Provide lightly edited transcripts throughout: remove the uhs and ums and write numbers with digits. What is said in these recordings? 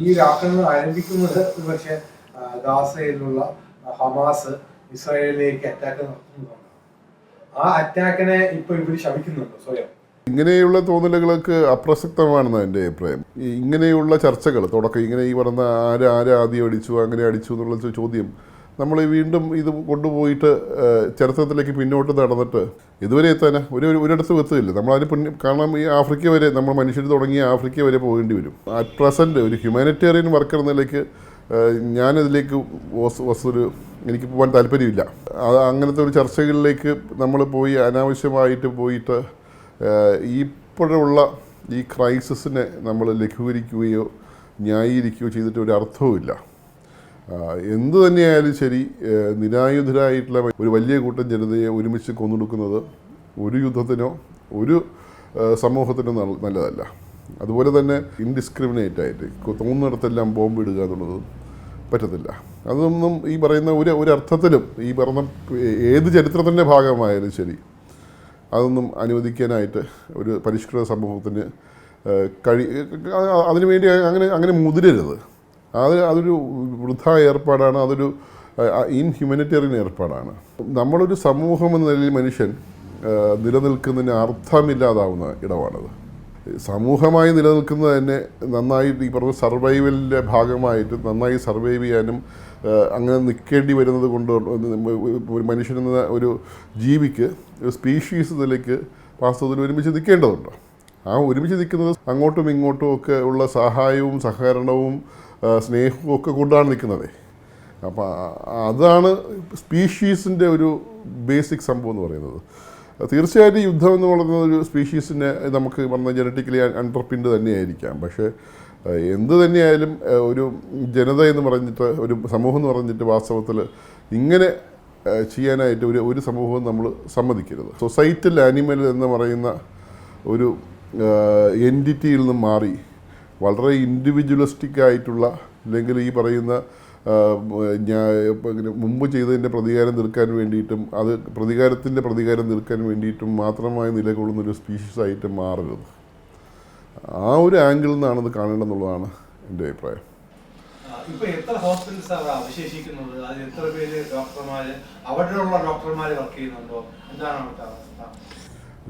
ഈ ആക്രമണം ആരംഭിക്കുന്നത് പക്ഷേ ഗാസയിലുള്ള ഹമാസ് ഇസ്രായേലിലേക്ക് അറ്റാക്ക് നടത്തുന്നതാണ്. ആ അറ്റാക്കിനെ ഇപ്പൊ ഇവർ ശമിക്കുന്നുണ്ട് സ്വയം. ഇങ്ങനെയുള്ള തോന്നലുകൾക്ക് അപ്രസക്തമാണെന്ന് എൻ്റെ അഭിപ്രായം. ഇങ്ങനെയുള്ള ചർച്ചകൾ തുടക്കം ഇങ്ങനെ ഈ പറഞ്ഞ ആദ്യം അടിച്ചു അങ്ങനെ അടിച്ചു എന്നുള്ള ചോദ്യം നമ്മൾ വീണ്ടും ഇത് കൊണ്ടുപോയിട്ട് ചരിത്രത്തിലേക്ക് പിന്നോട്ട് നടന്നിട്ട് ഇതുവരെ എത്താൻ ഒരിടത്തും എത്തുകയില്ല. നമ്മളതിന് കാരണം ഈ ആഫ്രിക്ക വരെ നമ്മൾ മനുഷ്യർ തുടങ്ങിയ ആഫ്രിക്ക വരെ പോകേണ്ടി വരും. അറ്റ് പ്രസൻറ്റ് ഒരു ഹ്യൂമാനിറ്റേറിയൻ വർക്കർ എന്ന നിലയ്ക്ക് ഞാനതിലേക്ക് എനിക്ക് പോകാൻ താല്പര്യമില്ല. അങ്ങനത്തെ ഒരു ചർച്ചകളിലേക്ക് നമ്മൾ പോയി അനാവശ്യമായിട്ട് പോയിട്ട് ഇപ്പോഴുള്ള ഈ ക്രൈസിസിനെ നമ്മൾ ലഘൂകരിക്കുകയോ ന്യായീകരിക്കുകയോ ചെയ്തിട്ട് ഒരു അർത്ഥവുമില്ല. എന്തു തന്നെയായാലും ശരി, നിരായുധരായിട്ടുള്ള ഒരു വലിയ കൂട്ടം ജനതയെ ഒരുമിച്ച് കൊന്നൊടുക്കുന്നത് ഒരു യുദ്ധത്തിനോ ഒരു സമൂഹത്തിനോ നല്ലതല്ല. അതുപോലെ തന്നെ ഇൻഡിസ്ക്രിമിനേറ്റായിട്ട് തോന്നുന്നിടത്തെല്ലാം ബോംബിടുക എന്നുള്ളത് പറ്റത്തില്ല. അതൊന്നും ഈ പറയുന്ന ഒരർത്ഥത്തിലും ഈ പറഞ്ഞ ഏത് ചരിത്രത്തിൻ്റെ ഭാഗമായാലും ശരി അതൊന്നും അനുവദിക്കാനായിട്ട് ഒരു പരിഷ്കൃത സമൂഹത്തിന് അതിനുവേണ്ടി അങ്ങനെ മുതിരരുത്. അതൊരു വൃഥാ ഏർപ്പാടാണ്, അതൊരു ഇൻഹ്യൂമാനിറ്റേറിയൻ ഏർപ്പാടാണ്. നമ്മളൊരു സമൂഹം എന്ന നിലയിൽ മനുഷ്യൻ നിലനിൽക്കുന്നതിന് അർത്ഥമില്ലാതാവുന്ന ഇടമാണത്. സമൂഹമായി നിലനിൽക്കുന്നത് തന്നെ നന്നായി ഈ പറഞ്ഞ സർവൈവലിൻ്റെ ഭാഗമായിട്ട് നന്നായി സർവൈവ് ചെയ്യാനും അങ്ങനെ നിൽക്കേണ്ടി വരുന്നത് കൊണ്ട് ഒരു മനുഷ്യനെന്ന ഒരു ജീവിക്ക് ഒരു സ്പീഷീസ് നിലയ്ക്ക് വാസ്തവത്തിൽ ഒരുമിച്ച് നിൽക്കേണ്ടതുണ്ട്. ആ ഒരുമിച്ച് നിൽക്കുന്നത് അങ്ങോട്ടും ഇങ്ങോട്ടും ഒക്കെ ഉള്ള സഹായവും സഹകരണവും സ്നേഹവും ഒക്കെ കൊണ്ടാണ് നിൽക്കുന്നത്. അപ്പോൾ അതാണ് സ്പീഷീസിൻ്റെ ഒരു ബേസിക് സംഭവം എന്ന് പറയുന്നത്. തീർച്ചയായിട്ടും യുദ്ധം എന്ന് പറയുന്ന ഒരു സ്പീഷീസിനെ നമുക്ക് പറഞ്ഞ ജനറ്റിക്കലി അണ്ടർപിൻഡ് തന്നെയായിരിക്കാം. പക്ഷേ എന്ത് തന്നെയായാലും ഒരു ജനത എന്ന് പറഞ്ഞിട്ട് ഒരു സമൂഹം എന്ന് പറഞ്ഞിട്ട് വാസ്തവത്തിൽ ഇങ്ങനെ ചെയ്യാനായിട്ട് ഒരു സമൂഹവും നമ്മൾ സമ്മതിക്കരുത്. സൊസൈറ്റൽ ആനിമൽ എന്ന് പറയുന്ന ഒരു എൻറ്റിറ്റിയിൽ നിന്നും മാറി വളരെ ഇൻഡിവിജ്വലിസ്റ്റിക് ആയിട്ടുള്ള അല്ലെങ്കിൽ ഈ പറയുന്ന മുമ്പ് ചെയ്തതിൻ്റെ പ്രതികാരം തീർക്കാൻ വേണ്ടിയിട്ടും അത് പ്രതികാരം തീർക്കാൻ വേണ്ടിയിട്ടും മാത്രമായി നിലകൊള്ളുന്നൊരു സ്പീഷീസായിട്ട് മാറരുത്. ആ ഒരു ആംഗിളിൽ നിന്നാണ് ഇത് കാണേണ്ടതെന്നുള്ളതാണ് എൻ്റെ അഭിപ്രായം. ഇപ്പോൾ എത്ര ഹോസ്പിറ്റൽസ് അവശേഷിക്കുന്നത്? അത് എത്ര പേര് അവിടെയുള്ള ഡോക്ടർമാർ വർക്ക് ചെയ്യുന്നുണ്ടോ? എന്താണ് അവിടുത്തെ അവസ്ഥ?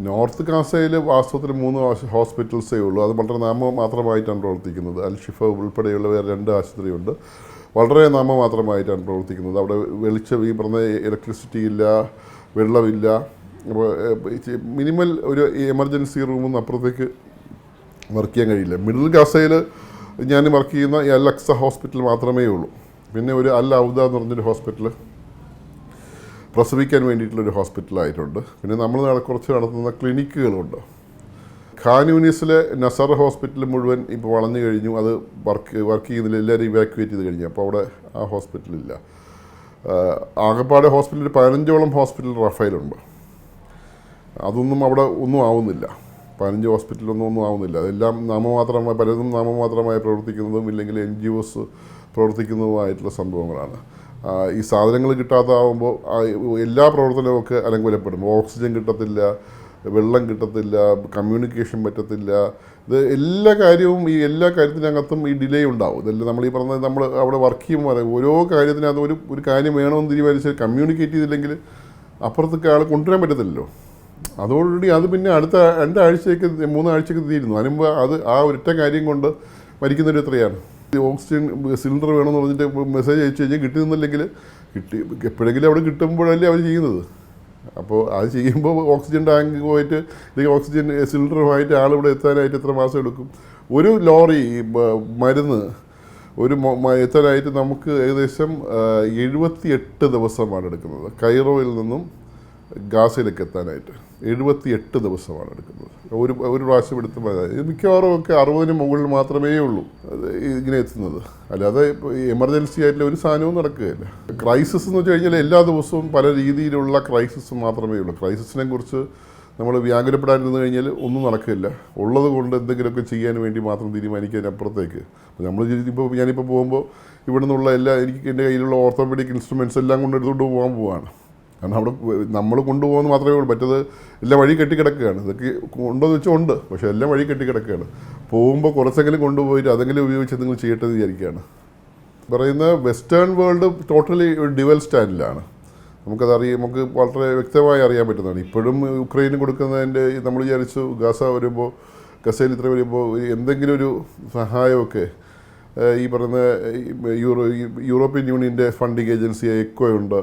നോർത്ത് ഗാസയിൽ വാസ്തവത്തിൽ 3 ഹോസ്പിറ്റൽസേ ഉള്ളൂ. അത് വളരെ നാമമാത്രമായിട്ടാണ് പ്രവർത്തിക്കുന്നത്. അൽ ഷിഫ ഉൾപ്പെടെയുള്ള വേറെ 2 ആശുപത്രിയുണ്ട്. വളരെ നാമമാത്രമായിട്ടാണ് പ്രവർത്തിക്കുന്നത്. അവിടെ വെളിച്ചം ഈ പറഞ്ഞ ഇലക്ട്രിസിറ്റി ഇല്ല, വെള്ളമില്ല. അപ്പോൾ മിനിമൽ ഒരു എമർജൻസി റൂമൊന്നും അപ്പുറത്തേക്ക് വർക്ക് ചെയ്യാൻ കഴിയില്ല. മിഡിൽ ഗാസയിൽ ഞാൻ വർക്ക് ചെയ്യുന്ന ഈ അൽ അക്സ ഹോസ്പിറ്റൽ മാത്രമേ ഉള്ളൂ. പിന്നെ ഒരു അൽ ഔദ എന്ന് പറഞ്ഞൊരു ഹോസ്പിറ്റൽ പ്രസവിക്കാൻ വേണ്ടിയിട്ടുള്ളൊരു ഹോസ്പിറ്റലായിട്ടുണ്ട്. പിന്നെ നമ്മൾ കുറച്ച് നടത്തുന്ന ക്ലിനിക്കുകളുണ്ട്. ഖാൻ യൂനിസിലെ നസർ ഹോസ്പിറ്റൽ മുഴുവൻ ഇപ്പോൾ വളഞ്ഞു കഴിഞ്ഞു. അത് വർക്ക് ചെയ്യുന്നില്ല, എല്ലാവരും ഇവാക്യുവേറ്റ് ചെയ്ത് കഴിഞ്ഞു. അപ്പോൾ അവിടെ ആ ഹോസ്പിറ്റലില്ല. ആകപ്പാടെ ഹോസ്പിറ്റലിൽ 15ഓളം ഹോസ്പിറ്റൽ റഫേലുണ്ട്. അതൊന്നും അവിടെ ഒന്നും ആവുന്നില്ല. 15 ഹോസ്പിറ്റലൊന്നും ആവുന്നില്ല. അതെല്ലാം നാമമാത്രമായി, പലതും നാമമാത്രമായി പ്രവർത്തിക്കുന്നതും ഇല്ലെങ്കിൽ NGOs പ്രവർത്തിക്കുന്നതുമായിട്ടുള്ള സംഭവങ്ങളാണ്. ഈ സാധനങ്ങൾ കിട്ടാതാവുമ്പോൾ എല്ലാ പ്രവർത്തനവുമൊക്കെ അലങ്കോലപ്പെടും. ഓക്സിജൻ കിട്ടത്തില്ല, വെള്ളം കിട്ടത്തില്ല, കമ്മ്യൂണിക്കേഷൻ പറ്റത്തില്ല. ഇത് എല്ലാ കാര്യത്തിനകത്തും ഈ ഡിലേ ഉണ്ടാവും. ഇതെല്ലാം നമ്മൾ ഈ പറഞ്ഞത് നമ്മൾ അവിടെ വർക്ക് ചെയ്യുമ്പോൾ ഓരോ കാര്യത്തിനകത്ത് ഒരു കാര്യം വേണമെന്ന് തീരുമാനിച്ച് കമ്മ്യൂണിക്കേറ്റ് ചെയ്തില്ലെങ്കിൽ അപ്പുറത്തേക്ക് ആൾ കൊണ്ടുവരാൻ പറ്റത്തില്ലല്ലോ. അതോടുകൂടി അത് പിന്നെ അടുത്ത 2 ആഴ്ചയ്ക്ക് 3 ആഴ്ചയ്ക്ക് തീരുന്നു. അതിനുമ്പോൾ ആ ഒരൊറ്റ കാര്യം കൊണ്ട് മരിക്കുന്നൊരു എത്രയാണ്. ഓക്സിജൻ സിലിണ്ടർ വേണമെന്ന് പറഞ്ഞിട്ട് മെസ്സേജ് അയച്ചു കഴിഞ്ഞാൽ കിട്ടുന്നില്ലെങ്കിൽ എപ്പോഴെങ്കിലും അവിടെ കിട്ടുമ്പോഴല്ലേ അവർ ചെയ്യുന്നത്. അപ്പോൾ അത് ചെയ്യുമ്പോൾ ഓക്സിജൻ ടാങ്ക് പോയിട്ട് അല്ലെങ്കിൽ ഓക്സിജൻ സിലിണ്ടറുമായിട്ട് ആളിവിടെ എത്താനായിട്ട് എത്ര മാസം എടുക്കും? ഒരു ലോറി മരുന്ന് എത്താനായിട്ട് നമുക്ക് ഏകദേശം 78 ദിവസമാണ് എടുക്കുന്നത്. കൈറോയിൽ നിന്നും ഗാസയിലേക്ക് എത്താനായിട്ട് 78 ദിവസമാണ് എടുക്കുന്നത്. ഒരു പ്രാവശ്യം എടുത്ത് മിക്കവാറും ഒക്കെ 60-ന് മുകളിൽ മാത്രമേ ഉള്ളൂ ഇങ്ങനെ എത്തുന്നത്. അല്ലാതെ എമർജൻസി ആയിട്ടുള്ള ഒരു സാധനവും നടക്കുകയില്ല. ക്രൈസിസ് എന്ന് വെച്ച് കഴിഞ്ഞാൽ എല്ലാ ദിവസവും പല രീതിയിലുള്ള ക്രൈസിസ് മാത്രമേ ഉള്ളൂ. ക്രൈസിസിനെ കുറിച്ച് നമ്മൾ വ്യാകുലപ്പെടാതിരുന്നു കഴിഞ്ഞാൽ ഒന്നും നടക്കില്ല. ഉള്ളത് കൊണ്ട് എന്തെങ്കിലുമൊക്കെ ചെയ്യാൻ വേണ്ടി മാത്രം തീരുമാനിക്കാനപ്പുറത്തേക്ക് ഞാനിപ്പോൾ പോകുമ്പോൾ ഇവിടെ നിന്നുള്ള എനിക്ക് എൻ്റെ കയ്യിലുള്ള ഓർത്തോപെഡിക് ഇൻസ്ട്രുമെൻറ്റ്സ് എല്ലാം കൊണ്ട് എടുത്തുകൊണ്ട് പോകാൻ കാരണം അവിടെ നമ്മൾ കൊണ്ടുപോകുന്നത് മാത്രമേ ഉള്ളൂ. മറ്റത് എല്ലാം വഴി കെട്ടിക്കിടക്കുകയാണ്. ഇതൊക്കെ ഉണ്ടോയെന്ന് വെച്ചാൽ ഉണ്ട്, പക്ഷേ എല്ലാം വഴി കെട്ടിക്കിടക്കുകയാണ്. പോകുമ്പോൾ കുറച്ചെങ്കിലും കൊണ്ടുപോയിട്ട് അതെങ്കിലും ഉപയോഗിച്ച് നിങ്ങൾ ചെയ്യട്ടെ എന്ന് വിചാരിക്കുകയാണ്. പറയുന്ന വെസ്റ്റേൺ വേൾഡ് ടോട്ടലി ഒരു ഡിവൽ സ്റ്റാൻഡിലാണ്. നമുക്ക് വളരെ വ്യക്തമായി അറിയാൻ പറ്റുന്നതാണ്. ഇപ്പോഴും യുക്രൈന് കൊടുക്കുന്നതിൻ്റെ നമ്മൾ വിചാരിച്ചു ഗസയിൽ ഇത്ര വരുമ്പോൾ എന്തെങ്കിലും ഒരു സഹായമൊക്കെ ഈ പറയുന്ന യൂറോപ്യൻ യൂണിയൻ്റെ ഫണ്ടിങ് ഏജൻസിയായ എക്കോ ഉണ്ട്,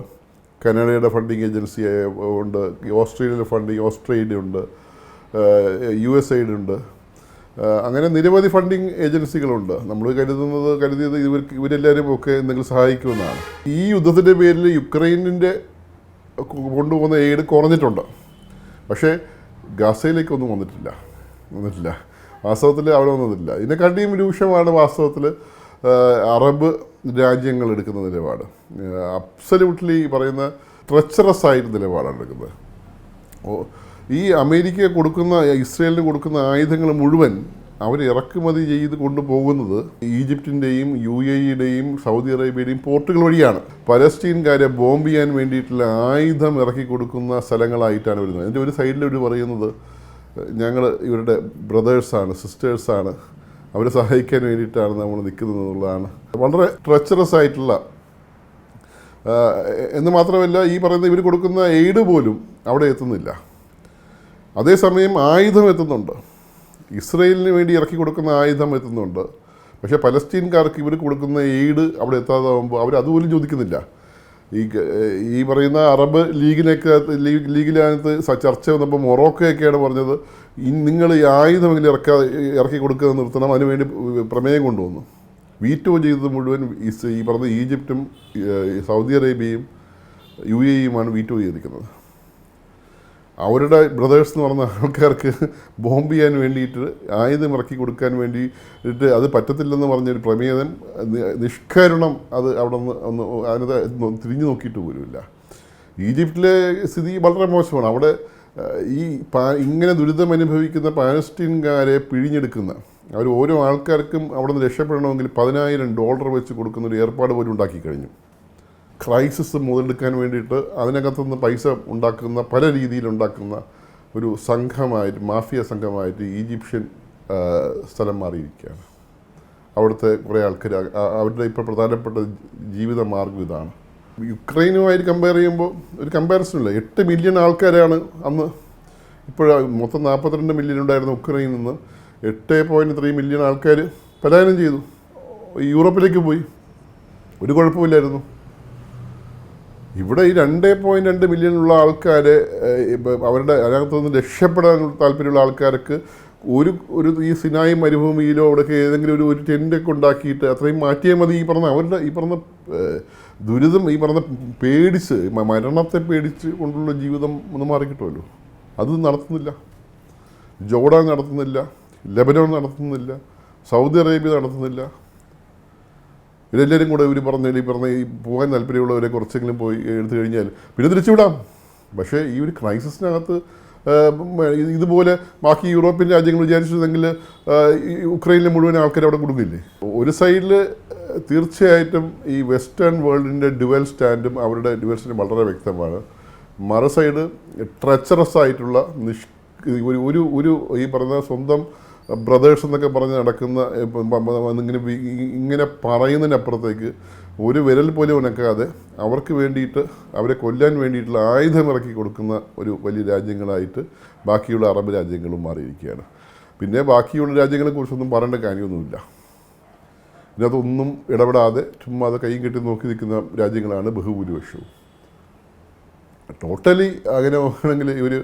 കനഡയുടെ ഫണ്ടിങ് ഏജൻസി ഉണ്ട്, ഓസ്ട്രേലിയയിലെ ഓസ്ട്രേലിയ ഉണ്ട്, USAID ഉണ്ട്. അങ്ങനെ നിരവധി ഫണ്ടിങ് ഏജൻസികളുണ്ട്. നമ്മൾ കരുതിയത് ഇവരെല്ലാവരും ഒക്കെ എന്തെങ്കിലും സഹായിക്കുമെന്നാണ്. ഈ യുദ്ധത്തിൻ്റെ പേരിൽ യുക്രൈനിൻ്റെ കൊണ്ടുപോകുന്ന എയ്ഡ് കുറഞ്ഞിട്ടുണ്ട്. പക്ഷേ ഗാസയിലേക്കൊന്നും വന്നിട്ടില്ല. വാസ്തവത്തിൽ അവിടെ വന്നിട്ടില്ല. ഇതിനെക്കാട്ടിയും രൂക്ഷമാണ് വാസ്തവത്തിൽ അറബ് രാജ്യങ്ങൾ എടുക്കുന്ന നിലപാട്. അബ്സല്യൂട്ട്ലി പറയുന്ന ട്രെച്ചറസ് ആയിട്ട് നിലപാടാണ് എടുക്കുന്നത്. ഈ അമേരിക്ക ഇസ്രയേലിന് കൊടുക്കുന്ന ആയുധങ്ങൾ മുഴുവൻ അവർ ഇറക്കുമതി ചെയ്ത് കൊണ്ടുപോകുന്നത് ഈജിപ്തിൻ്റെയും UAEയുടെയും സൗദി അറേബ്യയുടെയും പോർട്ടുകൾ വഴിയാണ്. പലസ്തീൻകാരെ ബോംബ് ചെയ്യാൻ വേണ്ടിയിട്ടുള്ള ആയുധം ഇറക്കി കൊടുക്കുന്ന സ്ഥലങ്ങളായിട്ടാണ് വരുന്നത്. അതിൻ്റെ ഒരു സൈഡിൽ ഇവർ പറയുന്നത് ഞങ്ങൾ ഇവരുടെ ബ്രദേഴ്സാണ്, സിസ്റ്റേഴ്സാണ്, അവരെ സഹായിക്കാൻ വേണ്ടിയിട്ടാണ് നമ്മൾ നിൽക്കുന്നത് എന്നുള്ളതാണ്. വളരെ ട്രെച്ചറസ് ആയിട്ടുള്ള എന്ന് മാത്രമല്ല, ഈ പറയുന്ന ഇവർ കൊടുക്കുന്ന എയ്ഡ് പോലും അവിടെ എത്തുന്നില്ല. അതേസമയം ആയുധം എത്തുന്നുണ്ട്. ഇസ്രയേലിന് വേണ്ടി ഇറക്കി കൊടുക്കുന്ന ആയുധം എത്തുന്നുണ്ട്. പക്ഷേ പലസ്തീൻകാർക്ക് ഇവർ കൊടുക്കുന്ന എയ്ഡ് അവിടെ എത്താതാകുമ്പോൾ അവർ അതുപോലും ചോദിക്കുന്നില്ല. ഈ പറയുന്ന അറബ് ലീഗിനകത്ത് ചർച്ച വന്നപ്പോൾ മൊറോക്കയൊക്കെയാണ് പറഞ്ഞത്, നിങ്ങൾ ഈ ആയുധമെങ്കിലും ഇറക്കി കൊടുക്കുക നിർത്തണം, അതിനുവേണ്ടി പ്രമേയം കൊണ്ടുവന്നു. വീറ്റോ ചെയ്തത് മുഴുവൻ ഈ പറഞ്ഞ ഈജിപ്തും സൗദി അറേബ്യയും UAEയുമാണ് വീറ്റോ ചെയ്തിരിക്കുന്നത്. അവരുടെ ബ്രദേഴ്സ് എന്ന് പറഞ്ഞ ആൾക്കാർക്ക് ബോംബ് ചെയ്യാൻ വേണ്ടിയിട്ട് ആയുധം ഇറക്കി കൊടുക്കാൻ വേണ്ടിയിട്ട് അത് പറ്റത്തില്ലെന്ന് പറഞ്ഞൊരു പ്രമേയം നിഷ്കരുണം അത് അവിടെ ഒന്ന് അതിനകത്ത് തിരിഞ്ഞു നോക്കിയിട്ട് പോലുമില്ല. ഈജിപ്തിലെ സ്ഥിതി വളരെ മോശമാണ്. അവിടെ ഇങ്ങനെ ദുരിതം അനുഭവിക്കുന്ന പാലസ്തീൻകാരെ പിഴിഞ്ഞെടുക്കുന്ന അവർ ഓരോ ആൾക്കാർക്കും അവിടെ നിന്ന് രക്ഷപ്പെടണമെങ്കിൽ $10,000 വെച്ച് കൊടുക്കുന്നൊരു ഏർപ്പാട് പോലും ഉണ്ടാക്കി കഴിഞ്ഞു. ക്രൈസിസ് മുതലെടുക്കാൻ വേണ്ടിയിട്ട് അതിനകത്തുനിന്ന് പൈസ ഉണ്ടാക്കുന്ന പല രീതിയിലുണ്ടാക്കുന്ന ഒരു മാഫിയ സംഘമായിട്ട് ഈജിപ്ഷ്യൻ സ്ഥലം മാറിയിരിക്കുകയാണ്. അവിടുത്തെ കുറേ ആൾക്കാർ അവരുടെ ഇപ്പോൾ പ്രധാനപ്പെട്ട ജീവിത മാർഗം ഇതാണ്. യുക്രൈനുമായിട്ട് കമ്പയർ ചെയ്യുമ്പോൾ ഒരു കമ്പാരിസണില്ല. 8 മില്യൺ ആൾക്കാരാണ് അന്ന്. മൊത്തം 42 മില്യൺ ഉണ്ടായിരുന്ന ഉക്രൈനിൽ നിന്ന് 8.3 മില്യൺ ആൾക്കാർ പലായനം ചെയ്തു, യൂറോപ്പിലേക്ക് പോയി. ഒരു കുഴപ്പമില്ലായിരുന്നു. ഇവിടെ ഈ 2.2 മില്യണുള്ള ആൾക്കാരെ അവരുടെ അതിനകത്ത് നിന്ന് രക്ഷപ്പെടാൻ താല്പര്യമുള്ള ആൾക്കാർക്ക് ഈ സിനായി മരുഭൂമിയിലോ അവിടെയൊക്കെ ഏതെങ്കിലും ഒരു ടെൻ്റൊക്കെ ഉണ്ടാക്കിയിട്ട് അത്രയും മാറ്റിയാൽ മതി. ഈ പറഞ്ഞ ദുരിതം പേടിച്ച് മരണത്തെ പേടിച്ച് കൊണ്ടുള്ള ജീവിതം ഒന്ന് മാറിക്കിട്ടുമല്ലോ. അത് നടത്തുന്നില്ല. ജോർഡാൻ നടത്തുന്നില്ല, ലെബനോൺ നടത്തുന്നില്ല, സൗദി അറേബ്യ നടത്തുന്നില്ല. ഇവരെല്ലാവരും കൂടെ ഈ പോകാൻ താല്പര്യമുള്ളവരെ കുറച്ചെങ്കിലും പോയി എടുത്തു കഴിഞ്ഞാൽ പിന്നെ തിരിച്ചുവിടാം. പക്ഷേ ഈ ഒരു ക്രൈസിസിനകത്ത് ഇതുപോലെ ബാക്കി യൂറോപ്യൻ രാജ്യങ്ങൾ വിചാരിച്ചിരുന്നെങ്കിൽ ഉക്രൈനിലെ മുഴുവൻ ആൾക്കാർ അവിടെ കൊടുക്കില്ലേ? ഒരു സൈഡിൽ തീർച്ചയായിട്ടും ഈ വെസ്റ്റേൺ വേൾഡിൻ്റെ ഡ്യുവൽ സ്റ്റാൻഡും അവരുടെ ഡ്യുവൽ സ്റ്റാൻഡും വളരെ വ്യക്തമാണ്. മറു സൈഡ് ട്രെച്ചറസ് ആയിട്ടുള്ള ഒരു ഈ പറഞ്ഞ സ്വന്തം ബ്രദേഴ്സ് എന്നൊക്കെ പറഞ്ഞ് നടക്കുന്ന ഇങ്ങനെ പറയുന്നതിനപ്പുറത്തേക്ക് ഒരു വിരൽ പോലും ഉണക്കാതെ അവർക്ക് വേണ്ടിയിട്ട് അവരെ കൊല്ലാൻ വേണ്ടിയിട്ടുള്ള ആയുധം ഇറക്കി കൊടുക്കുന്ന ഒരു വലിയ രാജ്യങ്ങളായിട്ട് ബാക്കിയുള്ള അറബ് രാജ്യങ്ങളും മാറിയിരിക്കുകയാണ്. പിന്നെ ബാക്കിയുള്ള രാജ്യങ്ങളെക്കുറിച്ചൊന്നും പറയേണ്ട കാര്യമൊന്നുമില്ല. ഇതിനകത്തൊന്നും ഇടപെടാതെ ചുമ്മാ അത് കൈയും കെട്ടി നോക്കി നിൽക്കുന്ന രാജ്യങ്ങളാണ് ബഹുഭൂരിപക്ഷവും. ടോട്ടലി അങ്ങനെ നോക്കുകയാണെങ്കിൽ ഒരു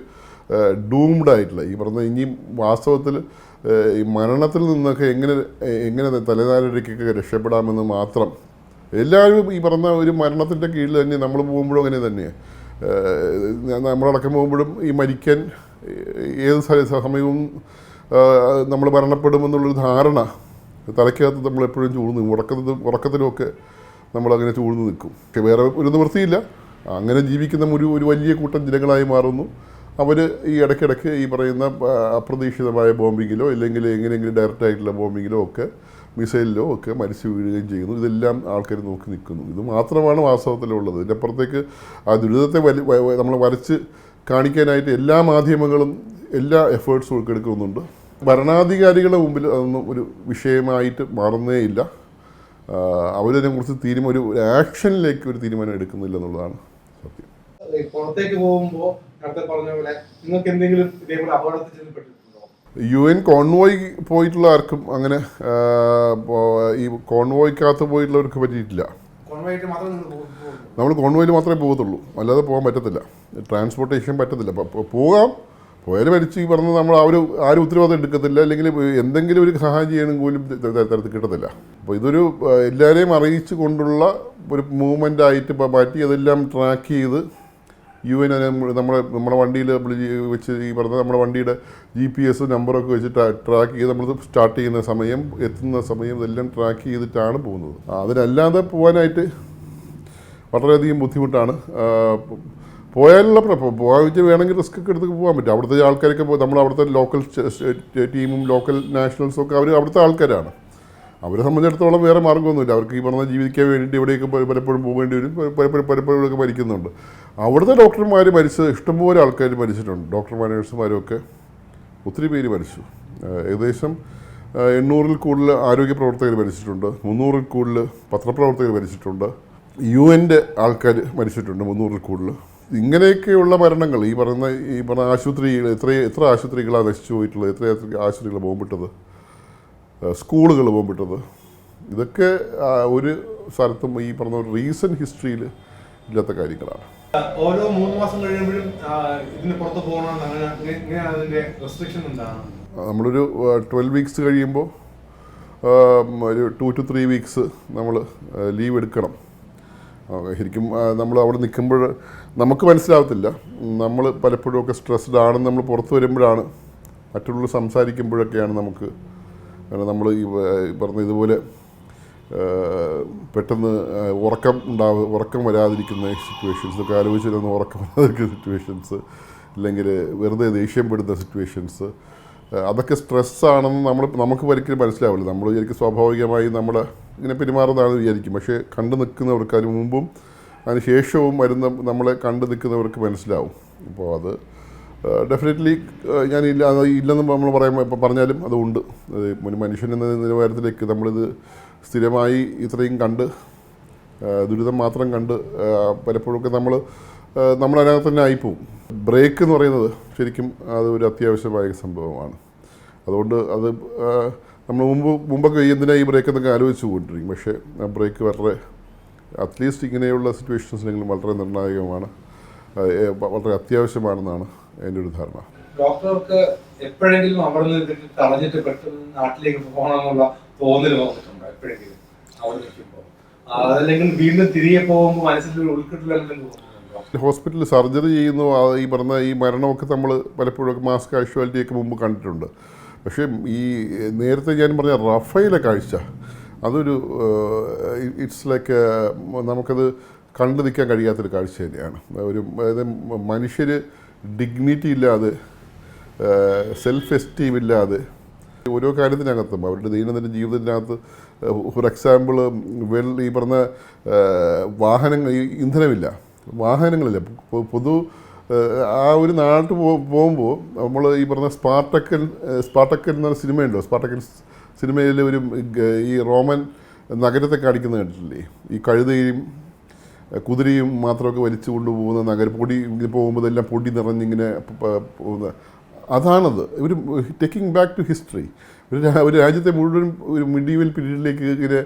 ഡൂംഡ് ആയിട്ടുള്ള ഈ പറഞ്ഞ ഇനിയും വാസ്തവത്തിൽ ഈ മരണത്തിൽ നിന്നൊക്കെ എങ്ങനെ തലനാരിഴയ്ക്കൊക്കെ രക്ഷപ്പെടാമെന്ന് മാത്രം എല്ലാവരും ഈ പറഞ്ഞ ഒരു മരണത്തിൻ്റെ കീഴിൽ തന്നെ നമ്മൾ പോകുമ്പോഴും അങ്ങനെ തന്നെയാണ്. നമ്മളടക്കം പോകുമ്പോഴും ഈ മരിക്കാൻ ഏത് സമയവും നമ്മൾ മരണപ്പെടുമെന്നുള്ളൊരു ധാരണ തലയ്ക്കകത്ത് നമ്മളെപ്പോഴും ചൂഴ്ന്ന് ഉറക്കത്തിലുമൊക്കെ നമ്മളങ്ങനെ ചൂഴ്ന്ന് നിൽക്കും. പക്ഷെ വേറെ ഒരു നിവൃത്തിയില്ല. അങ്ങനെ ജീവിക്കുന്ന ഒരു വലിയ കൂട്ടം ജനങ്ങളായി മാറുന്നു. അവർ ഈ ഇടയ്ക്കിടയ്ക്ക് ഈ പറയുന്ന അപ്രതീക്ഷിതമായ ബോംബിങ്ങിലോ അല്ലെങ്കിൽ എങ്ങനെയെങ്കിലും ഡയറക്റ്റായിട്ടുള്ള ബോംബിങ്ങിലോ ഒക്കെ മിസൈലിലോ ഒക്കെ മരിച്ചു വീഴുകയും ചെയ്യുന്നു. ഇതെല്ലാം ആൾക്കാർ നോക്കി നിൽക്കുന്നു. ഇത് മാത്രമാണ് വാസ്തവത്തിലുള്ളത്. ഇതിൻ്റെ അപ്പുറത്തേക്ക് ആ ദുരിതത്തെ നമ്മൾ വരച്ച് കാണിക്കാനായിട്ട് എല്ലാ മാധ്യമങ്ങളും എല്ലാ എഫേർട്സും ഒക്കെ എടുക്കുന്നുണ്ട്. ഭരണാധികാരികളുടെ മുമ്പിൽ അതൊന്നും ഒരു വിഷയമായിട്ട് മാറുന്നേ ഇല്ല. അവരതിനെക്കുറിച്ച് ഒരു ആക്ഷനിലേക്ക് ഒരു തീരുമാനം എടുക്കുന്നില്ല എന്നുള്ളതാണ് സത്യം. പുറത്തേക്ക് പോകുമ്പോൾ നേരത്തെ പറഞ്ഞ പോലെ നിങ്ങൾക്ക് എന്തെങ്കിലും ഇതേപോലെ അപകടത്തിൽ ചെന്നപ്പെട്ടിട്ടുണ്ടോ? UN കോൺവോയ് പോയിട്ടുള്ള ആർക്കും അങ്ങനെ ഈ കോൺവോയ്ക്കകത്ത് പോയിട്ടുള്ളവർക്ക് പറ്റിയിട്ടില്ല. നമ്മൾ കോൺവോയിൽ മാത്രമേ പോകത്തുള്ളൂ, അല്ലാതെ പോകാൻ പറ്റത്തില്ല. ട്രാൻസ്പോർട്ടേഷൻ പറ്റത്തില്ല. പോകാം, പോയാൽ മരിച്ച് ഈ പറഞ്ഞത് നമ്മൾ ആരും ഉത്തരവാദിത്തം എടുക്കത്തില്ല. അല്ലെങ്കിൽ എന്തെങ്കിലും ഒരു സഹായം ചെയ്യണമെങ്കിൽ പോലും തരത്തിൽ കിട്ടത്തില്ല. അപ്പോൾ ഇതൊരു എല്ലാവരെയും അറിയിച്ചു കൊണ്ടുള്ള ഒരു മൂവ്മെൻ്റ് ആയിട്ട് മാറ്റി അതെല്ലാം ട്രാക്ക് ചെയ്ത് UN നമ്മുടെ വണ്ടിയിൽ വെച്ച് ഈ പറഞ്ഞ നമ്മുടെ വണ്ടിയുടെ GPS നമ്പറൊക്കെ വെച്ച് ട്രാക്ക് ചെയ്ത് നമ്മൾ സ്റ്റാർട്ട് ചെയ്യുന്ന സമയം, എത്തുന്ന സമയം ഇതെല്ലാം ട്രാക്ക് ചെയ്തിട്ടാണ് പോകുന്നത്. അതിനല്ലാതെ പോകാനായിട്ട് വളരെയധികം ബുദ്ധിമുട്ടാണ്. പോയാലുള്ള പോകാൻ വെച്ചാൽ വേണമെങ്കിൽ റിസ്ക് ഒക്കെ എടുത്ത് പോകാൻ പറ്റും. അവിടുത്തെ ആൾക്കാരൊക്കെ നമ്മൾ അവിടുത്തെ ലോക്കൽ ടീമും ലോക്കൽ നാഷണൽസും ഒക്കെ അവർ അവിടുത്തെ ആൾക്കാരാണ്. അവരെ സംബന്ധിച്ചിടത്തോളം വേറെ മാർഗ്ഗമൊന്നുമില്ല. അവർക്ക് ഈ പറഞ്ഞ ജീവിക്കാൻ വേണ്ടിയിട്ട് എവിടെയൊക്കെ പലപ്പോഴും പോകേണ്ടി വരും, പലപ്പോഴും ഒക്കെ മരിക്കുന്നുണ്ട്. അവിടുത്തെ ഡോക്ടർമാർ മരിച്ചത് ഇഷ്ടംപോലെ ആൾക്കാർ മരിച്ചിട്ടുണ്ട്. ഡോക്ടർമാരും നഴ്സുമാരും ഒക്കെ ഒത്തിരി പേര് മരിച്ചു. ഏകദേശം 800-ൽ കൂടുതൽ ആരോഗ്യ പ്രവർത്തകർ മരിച്ചിട്ടുണ്ട്. 300-ൽ കൂടുതൽ പത്രപ്രവർത്തകർ മരിച്ചിട്ടുണ്ട്. UN-ൻ്റെ ആൾക്കാർ മരിച്ചിട്ടുണ്ട് 300-ൽ കൂടുതൽ. ഇങ്ങനെയൊക്കെയുള്ള മരണങ്ങൾ ഈ പറഞ്ഞ ആശുപത്രികൾ എത്ര ആശുപത്രികളാണ് നശിച്ചു പോയിട്ടുള്ളത്, എത്ര ആശുപത്രികൾ ബോംബിട്ടത്, സ്കൂളുകൾ ബോംബിട്ടത്, ഇതൊക്കെ ഒരു സ്ഥലത്തും ഈ പറഞ്ഞ റീസെൻറ്റ് ഹിസ്റ്ററിയിൽ ഇല്ലാത്ത കാര്യങ്ങളാണ്. ഓരോ 3 മാസം കഴിയുമ്പോഴും ഇതിന് പുറത്ത് പോകണമെന്ന് അതിൻ്റെ റെസ്ട്രിക്ഷൻ എന്താണ്? നമ്മളൊരു 12 വീക്സ് കഴിയുമ്പോൾ ഒരു 2 to 3 വീക്സ് നമ്മൾ ലീവ് എടുക്കണം. ശരിക്കും നമ്മൾ അവിടെ നിൽക്കുമ്പോൾ നമുക്ക് മനസ്സിലാവത്തില്ല. നമ്മൾ പലപ്പോഴും ഒക്കെ സ്ട്രെസ്ഡ് ആണെന്ന് നമ്മൾ പുറത്ത് വരുമ്പോഴാണ്, മറ്റുള്ളവർ സംസാരിക്കുമ്പോഴൊക്കെയാണ് നമുക്ക് നമ്മൾ ഈ പറഞ്ഞ ഇതുപോലെ പെട്ടെന്ന് ഉറക്കം വരാതിരിക്കുന്ന സിറ്റുവേഷൻസ് ഒക്കെ ആലോചിച്ചിരുന്ന ഉറക്കം വരാതിരിക്കുന്ന സിറ്റുവേഷൻസ്, അല്ലെങ്കിൽ വെറുതെ ദേഷ്യപ്പെടുന്ന സിറ്റുവേഷൻസ്, അതൊക്കെ സ്ട്രെസ്സാണെന്ന് നമുക്ക് ഒരിക്കലും മനസ്സിലാവില്ല. നമ്മൾ വിചാരിക്കും സ്വാഭാവികമായി നമ്മൾ ഇങ്ങനെ പെരുമാറുന്നതാണെന്ന് വിചാരിക്കും. പക്ഷേ കണ്ടു നിൽക്കുന്നവർക്ക് അതിന് മുമ്പും അതിന് ശേഷവും നമ്മളെ കണ്ടു നിൽക്കുന്നവർക്ക് മനസ്സിലാവും. അപ്പോൾ അത് ഡെഫിനറ്റ്ലി ഞാൻ ഇല്ലെന്ന് നമ്മൾ പറഞ്ഞാലും അതുണ്ട്. ഒരു മനുഷ്യൻ എന്ന നിലവാരത്തിലേക്ക് നമ്മളിത് സ്ഥിരമായി ഇത്രയും കണ്ട് ദുരിതം മാത്രം കണ്ട് പലപ്പോഴൊക്കെ നമ്മളതിനകത്ത് തന്നെ ആയിപ്പോവും. ബ്രേക്ക് എന്ന് പറയുന്നത് ശരിക്കും അത് ഒരു അത്യാവശ്യമായ സംഭവമാണ്. അതുകൊണ്ട് അത് നമ്മൾ മുമ്പൊക്കെ എന്തിനാ ഈ ബ്രേക്ക് എന്നൊക്കെ ആലോചിച്ച് കൊണ്ടിരിക്കും. പക്ഷേ ആ ബ്രേക്ക് വളരെ അറ്റ്ലീസ്റ്റ് ഇങ്ങനെയുള്ള സിറ്റുവേഷൻസിലെങ്കിലും വളരെ നിർണായകമാണ്, വളരെ അത്യാവശ്യമാണെന്നാണ് എൻ്റെ ഒരു ധാരണ. ഡോക്ടർക്ക് എപ്പോഴെങ്കിലും അവിടെ നിന്ന് തടഞ്ഞിട്ട് പെട്ടെന്ന് നാട്ടിലേക്ക് പോകണമെന്നുള്ള തോന്നൽ വന്നിട്ടുണ്ടോ? എപ്പോഴെങ്കിലും അവിടെ നിൽക്കുമ്പോൾ, അതല്ലെങ്കിൽ വീണ്ടും തിരികെ പോകുമ്പോൾ മനസ്സിൽ ഉൾക്കിട്ടില്ലെങ്കിലും തോന്നുന്നുണ്ടോ? ഹോസ്പിറ്റലിൽ സർജറി ചെയ്യുന്നു, ഈ പറഞ്ഞ ഈ മരണമൊക്കെ നമ്മൾ പലപ്പോഴൊക്കെ മാസ് കാഷ്വാലിറ്റിയൊക്കെ മുമ്പ് കണ്ടിട്ടുണ്ട്. പക്ഷേ ഈ നേരത്തെ ഞാൻ പറഞ്ഞ റഫേലെ കാഴ്ച അതൊരു ഇറ്റ്സ് ലൈക്ക് നമുക്കത് കണ്ടു നിൽക്കാൻ കഴിയാത്തൊരു കാഴ്ച തന്നെയാണ്. അതായത് മനുഷ്യർ ഡിഗ്നിറ്റി ഇല്ലാതെ, സെൽഫ് എസ്റ്റീം ഇല്ലാതെ ഓരോ കാര്യത്തിനകത്തും അവരുടെ ദൈനംദിന ജീവിതത്തിനകത്ത്, ഫോർ എക്സാമ്പിൾ ഈ പറഞ്ഞ ഇന്ധനമില്ല, വാഹനങ്ങളില്ല. ആ ഒരു നാട്ടിൽ പോകുമ്പോൾ നമ്മൾ ഈ പറഞ്ഞ സ്പാർട്ടക്കൻ എന്ന് പറഞ്ഞ സിനിമയുണ്ടോ? സ്പാർട്ടക്കൻ സിനിമയിൽ ഈ റോമൻ നഗരത്തെ കാണിക്കുന്നത് കണ്ടിട്ടില്ലേ? ഈ കഴുതയും കുതിരയും മാത്രമൊക്കെ വലിച്ചു കൊണ്ടുപോകുന്ന പൊടി ഇങ്ങനെ പോകുമ്പോൾ എല്ലാം പൊടി നിറഞ്ഞിങ്ങനെ പോകുന്ന അതാണത്. ഒരു ടേക്കിംഗ് ബാക്ക് ടു ഹിസ്റ്ററി. ഒരു രാജ്യത്തെ മുഴുവൻ ഒരു മിഡീവൽ പീരീഡിലേക്ക് ഇങ്ങനെ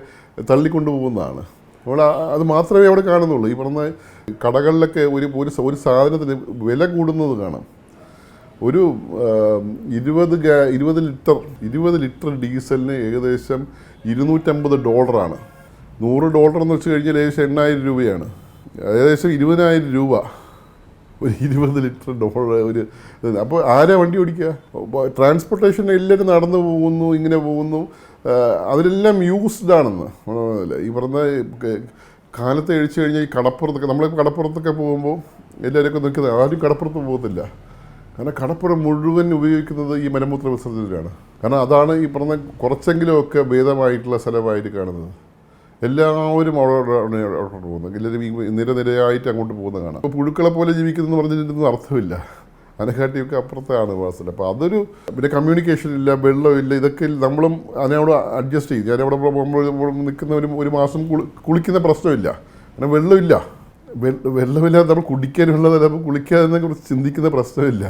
തള്ളിക്കൊണ്ടു പോകുന്നതാണ്. അപ്പോൾ അത് മാത്രമേ അവിടെ കാണുന്നുള്ളൂ. ഈ പറഞ്ഞ കടകളിലൊക്കെ ഒരു സാധനത്തിന് വില കൂടുന്നത് കാണാം. ഒരു 20 ലിറ്റർ ഡീസലിന് ഏകദേശം $250. $100 എന്ന് വെച്ച് കഴിഞ്ഞാൽ ഏകദേശം 8,000 രൂപയാണ്. ഏകദേശം 20,000 രൂപ ഒരു 20 ലിറ്റർ ഒരു. അപ്പോൾ ആരാ വണ്ടി ഓടിക്കുക? ട്രാൻസ്പോർട്ടേഷൻ എല്ലാവരും നടന്നു പോകുന്നു, ഇങ്ങനെ പോകുന്നു. അതിലെല്ലാം യൂസ്ഡ് ആണെന്ന് ഈ പറഞ്ഞ കാലത്ത് കഴിച്ചു കഴിഞ്ഞാൽ ഈ കടപ്പുറത്തൊക്കെ പോകുമ്പോൾ എല്ലാവരൊക്കെ നിൽക്കുന്നത്, ആരും കടപ്പുറത്ത് പോകത്തില്ല. കാരണം കടപ്പുറം മുഴുവൻ ഉപയോഗിക്കുന്നത് ഈ മലമൂത്ര വിസർജനത്തിലാണ്. കാരണം അതാണ് ഈ പറഞ്ഞ കുറച്ചെങ്കിലുമൊക്കെ ഭേദമായിട്ടുള്ള സ്ഥലമായിട്ട് കാണുന്നത്. എല്ലാവരും അവിടെ പോകുന്നത്, എല്ലാവരും ഈ നിരയായിട്ട് അങ്ങോട്ട് പോകുന്നത് കാണാം. അപ്പോൾ പുഴുക്കളെ പോലെ ജീവിക്കുന്നതെന്ന് പറഞ്ഞിട്ടൊന്നും അർത്ഥമില്ല. അതിനെക്കാട്ടിയൊക്കെ അപ്പുറത്താണ് വാസന. അപ്പോൾ അതൊരു പിന്നെ കമ്മ്യൂണിക്കേഷൻ ഇല്ല, വെള്ളമില്ല, ഇതൊക്കെ നമ്മളും അതിനോട് അഡ്ജസ്റ്റ് ചെയ്യും. ഞാനവിടെ നിൽക്കുന്നവരും ഒരു മാസം കുളിക്കുന്ന പ്രശ്നമില്ല, കാരണം വെള്ളമില്ല. വെള്ളമില്ലാതെ നമ്മൾ കുടിക്കാൻ വെള്ളമില്ല, നമ്മൾ കുളിക്കാതെ കുറിച്ച് ചിന്തിക്കുന്ന പ്രശ്നമില്ല.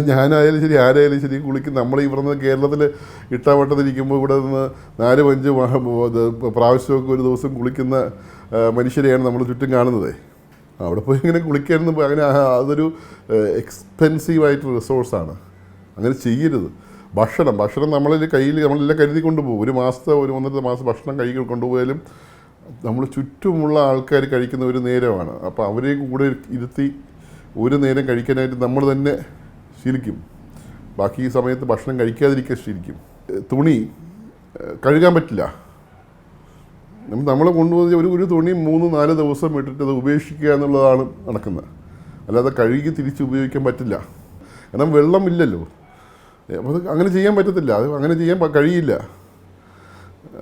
ഞാനായാലും ശരി ആരായാലും ശരി കുളിക്കും. നമ്മൾ ഈ പറഞ്ഞ കേരളത്തിൽ ഇട്ടാവട്ടത്തിരിക്കുമ്പോൾ ഇവിടെ നിന്ന് 4-5 പ്രാവശ്യമൊക്കെ ഒരു ദിവസം കുളിക്കുന്ന മനുഷ്യരെയാണ് നമ്മൾ ചുറ്റും കാണുന്നത്. അവിടെ പോയി ഇങ്ങനെ കുളിക്കാനൊന്നും അങ്ങനെ അതൊരു എക്സ്പെൻസീവായിട്ട് റിസോഴ്സാണ്. അങ്ങനെ ചെയ്യരുത്. ഭക്ഷണം നമ്മളിൽ കയ്യിൽ നമ്മളെല്ലാം കരുതി കൊണ്ടുപോകും. 1 മാസത്തെ 1-1.5 മാസം ഭക്ഷണം കൈകൾ കൊണ്ടുപോയാലും നമ്മൾ ചുറ്റുമുള്ള ആൾക്കാർ കഴിക്കുന്ന ഒരു നേരമാണ്. അപ്പോൾ അവരെ കൂടെ ഇരുത്തി ഒരു നേരം കഴിക്കാനായിട്ട് നമ്മൾ തന്നെ ശീലിക്കും. ബാക്കി ഈ സമയത്ത് ഭക്ഷണം കഴിക്കാതിരിക്കാൻ ശീലിക്കും. തുണി കഴുകാൻ പറ്റില്ല. നമ്മൾ കൊണ്ടുപോകുന്ന ഒരു തുണി 3-4 ദിവസം ഇട്ടിട്ട് അത് ഉപേക്ഷിക്കുക എന്നുള്ളതാണ് നടക്കുന്നത്. അല്ലാതെ കഴുകി തിരിച്ച് ഉപയോഗിക്കാൻ പറ്റില്ല, കാരണം വെള്ളമില്ലല്ലോ. അപ്പോൾ അത് അങ്ങനെ ചെയ്യാൻ പറ്റത്തില്ല, അത് അങ്ങനെ ചെയ്യാൻ കഴിയില്ല.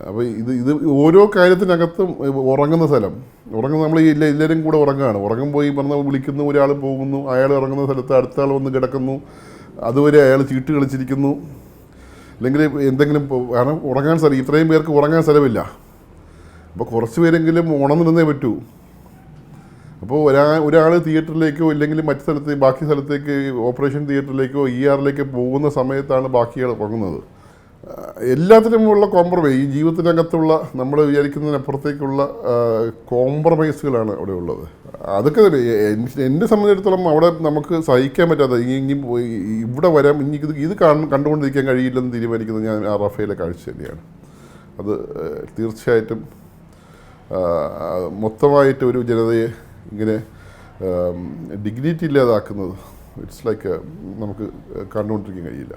അപ്പോൾ ഇത് ഓരോ കാര്യത്തിനകത്തും ഉറങ്ങുന്ന സ്ഥലം, നമ്മൾ എല്ലാവരും കൂടെ ഉറങ്ങുകയാണ്. ഉറങ്ങുമ്പോൾ ഈ പറഞ്ഞ വിളിക്കുന്നു, ഒരാൾ പോകുന്നു, അയാൾ ഇറങ്ങുന്ന സ്ഥലത്ത് അടുത്ത ആൾ വന്ന് കിടക്കുന്നു, അതുവരെ അയാൾ ചീട്ട് കളിച്ചിരിക്കുന്നു. അല്ലെങ്കിൽ എന്തെങ്കിലും, കാരണം ഉറങ്ങാൻ സ്ഥലം, ഇത്രയും പേർക്ക് ഉറങ്ങാൻ സ്ഥലമില്ല. അപ്പോൾ കുറച്ച് പേരെങ്കിലും ഉണർന്നിരുന്നേ പറ്റൂ. അപ്പോൾ ഒരാൾ തിയേറ്ററിലേക്കോ ഇല്ലെങ്കിൽ മറ്റു സ്ഥലത്ത് ബാക്കി സ്ഥലത്തേക്ക് ഓപ്പറേഷൻ തിയേറ്ററിലേക്കോ ER പോകുന്ന സമയത്താണ് ബാക്കിയാൾ ഉറങ്ങുന്നത്. എല്ലാത്തിനുമുള്ള കോംപ്രമൈസ്, ഈ ജീവിതത്തിനകത്തുള്ള നമ്മൾ വിചാരിക്കുന്നതിനപ്പുറത്തേക്കുള്ള കോംപ്രമൈസുകളാണ് അവിടെ ഉള്ളത്. അതൊക്കെ എന്നെ സംബന്ധിച്ചിടത്തോളം അവിടെ നമുക്ക് സഹിക്കാൻ പറ്റാതെ ഇനി ഇവിടെ വരാം, ഇനി ഇത് കണ്ടുകൊണ്ടിരിക്കാൻ കഴിയില്ലെന്ന് തീരുമാനിക്കുന്നത് ഞാൻ റഫേലെ കാഴ്ച തന്നെയാണ്. അത് തീർച്ചയായിട്ടും മൊത്തമായിട്ട് ഒരു ജനതയെ ഇങ്ങനെ ഡിഗ്നിറ്റി ഇല്ലാതാക്കുന്നത്, ഇറ്റ്സ് ലൈക്ക് നമുക്ക് കണ്ടുകൊണ്ടിരിക്കാൻ കഴിയില്ല.